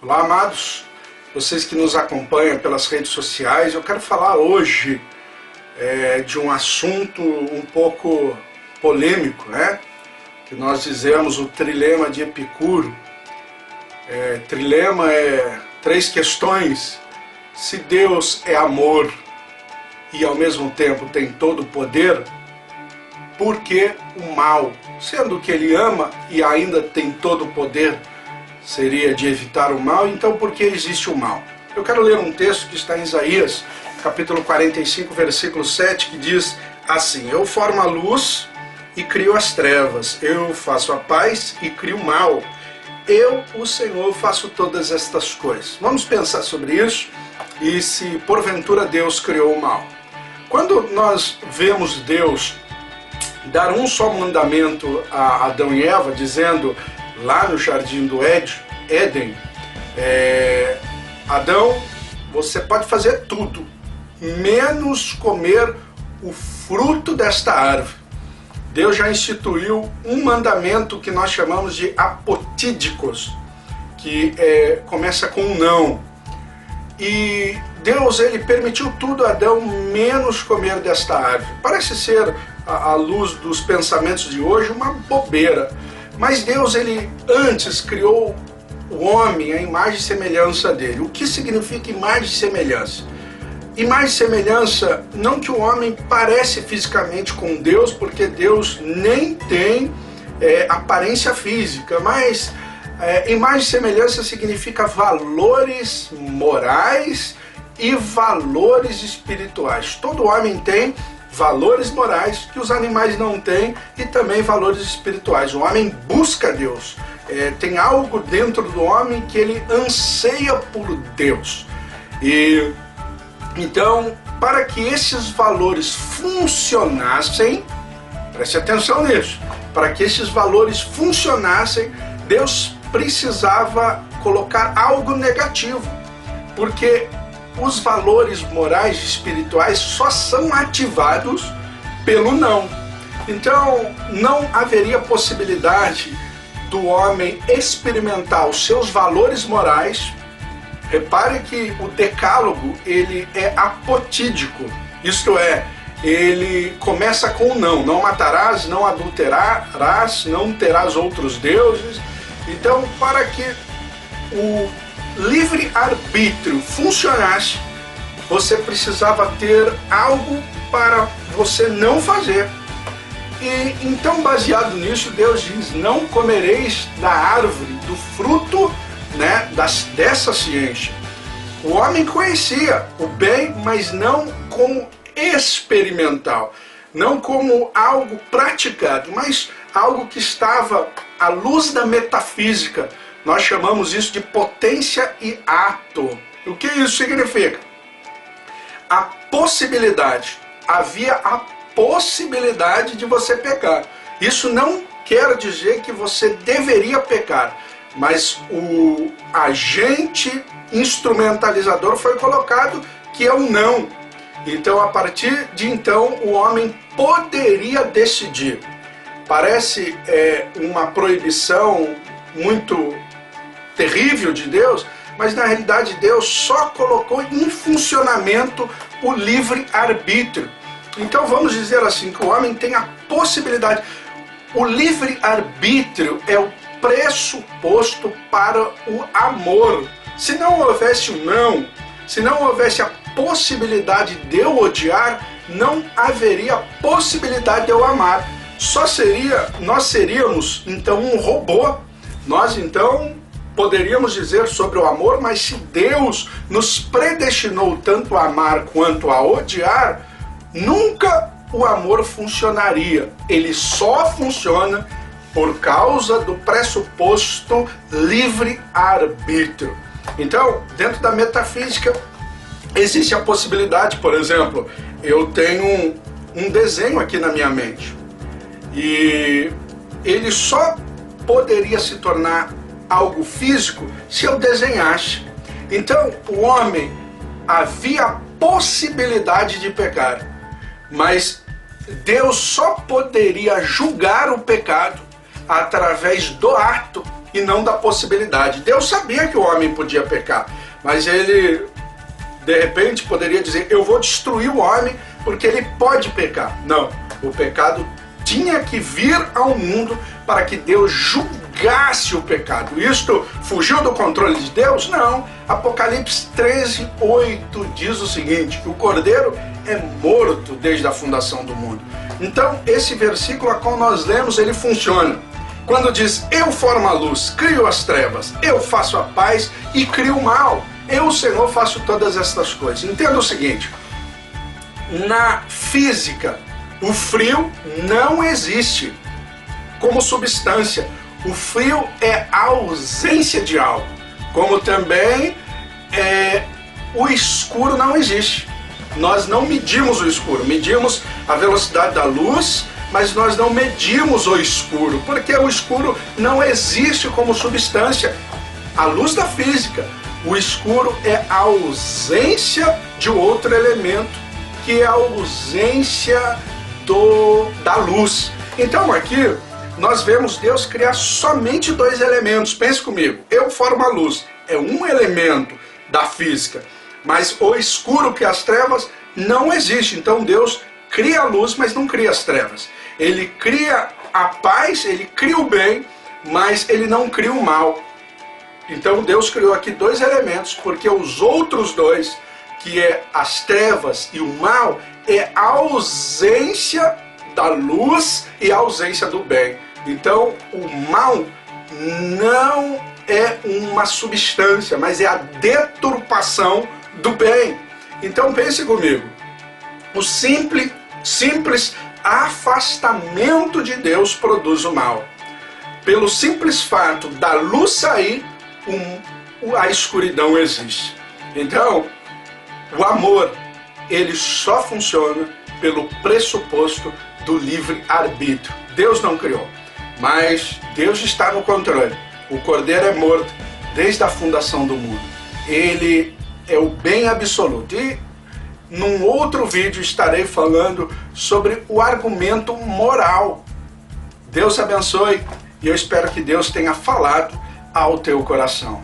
Olá, amados, vocês que nos acompanham pelas redes sociais. Eu quero falar hoje de um assunto um pouco polêmico, né? Que nós dizemos o trilema de Epicuro. Trilema é 3 questões. Se Deus é amor e ao mesmo tempo tem todo o poder, por que o mal? Sendo que Ele ama e ainda tem todo o poder, seria de evitar o mal, então por que existe o mal? Eu quero ler um texto que está em Isaías, capítulo 45, versículo 7, que diz assim: Eu formo a luz e crio as trevas, eu faço a paz e crio o mal, eu, o Senhor, faço todas estas coisas. Vamos pensar sobre isso e se porventura Deus criou o mal. Quando nós vemos Deus dar um só mandamento a Adão e Eva, dizendo lá no jardim do Éden, Adão, você pode fazer tudo, menos comer o fruto desta árvore. Deus já instituiu um mandamento que nós chamamos de apotídicos, que começa com um não. E Deus, ele permitiu tudo a Adão, menos comer desta árvore. Parece ser, à luz dos pensamentos de hoje, uma bobeira. Mas Deus, ele antes criou o homem à imagem e semelhança dele. O que significa imagem e semelhança? Imagem e semelhança, não que o homem parece fisicamente com Deus, porque Deus nem tem aparência física, mas imagem e semelhança significa valores morais e valores espirituais. Todo homem tem valores morais que os animais não têm e também valores espirituais. O homem busca Deus. Tem algo dentro do homem que ele anseia por Deus. E então, para que esses valores funcionassem, preste atenção nisso, para que esses valores funcionassem, Deus precisava colocar algo negativo, porque os valores morais e espirituais só são ativados pelo não. Então, não haveria possibilidade do homem experimentar os seus valores morais. Repare que o decálogo, ele é apotídico, isto é, ele começa com o não. Não matarás, não adulterarás, não terás outros deuses. Então, para que o livre-arbítrio funcionasse, você precisava ter algo para você não fazer. E então, baseado nisso, Deus diz: não comereis da árvore, do fruto, dessa ciência. O homem conhecia o bem, mas não como experimental, não como algo praticado, mas algo que estava à luz da metafísica. Nós chamamos isso de potência e ato. O que isso significa? A possibilidade. Havia a possibilidade de você pecar. Isso não quer dizer que você deveria pecar, mas o agente instrumentalizador foi colocado, que é o não. Então, a partir de então, o homem poderia decidir. Parece uma proibição muito terrível de Deus, mas na realidade Deus só colocou em funcionamento o livre-arbítrio. Então vamos dizer assim, que o homem tem a possibilidade. O livre-arbítrio é o pressuposto para o amor. Se não houvesse o não, se não houvesse a possibilidade de eu odiar, não haveria possibilidade de eu amar. Nós seríamos então um robô. Nós então poderíamos dizer sobre o amor, mas se Deus nos predestinou tanto a amar quanto a odiar, nunca o amor funcionaria. Ele só funciona por causa do pressuposto livre-arbítrio. Então, dentro da metafísica, existe a possibilidade, por exemplo, eu tenho um desenho aqui na minha mente e ele só poderia se tornar algo físico se eu desenhasse. Então, o homem, havia a possibilidade de pecar, mas Deus só poderia julgar o pecado através do ato e não da possibilidade. Deus sabia que o homem podia pecar, mas ele, de repente, poderia dizer, eu vou destruir o homem porque ele pode pecar. Não, o pecado tinha que vir ao mundo para que Deus julgasse o pecado. Isto fugiu do controle de Deus? Não. Apocalipse 13:8 diz o seguinte, que o Cordeiro é morto desde a fundação do mundo. Então, esse versículo a qual nós lemos, ele funciona. Quando diz, eu formo a luz, crio as trevas, eu faço a paz e crio o mal. Eu, Senhor, faço todas estas coisas. Entenda o seguinte, na física, o frio não existe como substância. O frio é a ausência de algo. Como também o escuro não existe. Nós não medimos o escuro, medimos a velocidade da luz, mas nós não medimos o escuro, porque o escuro não existe como substância. A luz da física, o escuro é a ausência de outro elemento, que é a ausência da luz. Então aqui nós vemos Deus criar somente dois elementos. Pense comigo, eu formo a luz, é um elemento da física, mas o escuro, que é as trevas, não existe. Então Deus cria a luz, mas não cria as trevas. Ele cria a paz, ele cria o bem, mas ele não cria o mal. Então Deus criou aqui dois elementos, porque os outros dois, que é as trevas e o mal, é a ausência da luz e a ausência do bem. Então o mal não é uma substância, mas é a deturpação do bem. Então pense comigo, o simples afastamento de Deus produz o mal. Pelo simples fato da luz sair, a escuridão existe. Então, o amor, ele só funciona pelo pressuposto do livre-arbítrio. Deus não criou, mas Deus está no controle. O Cordeiro é morto desde a fundação do mundo. Ele é o bem absoluto. E num outro vídeo estarei falando sobre o argumento moral. Deus abençoe e eu espero que Deus tenha falado ao teu coração.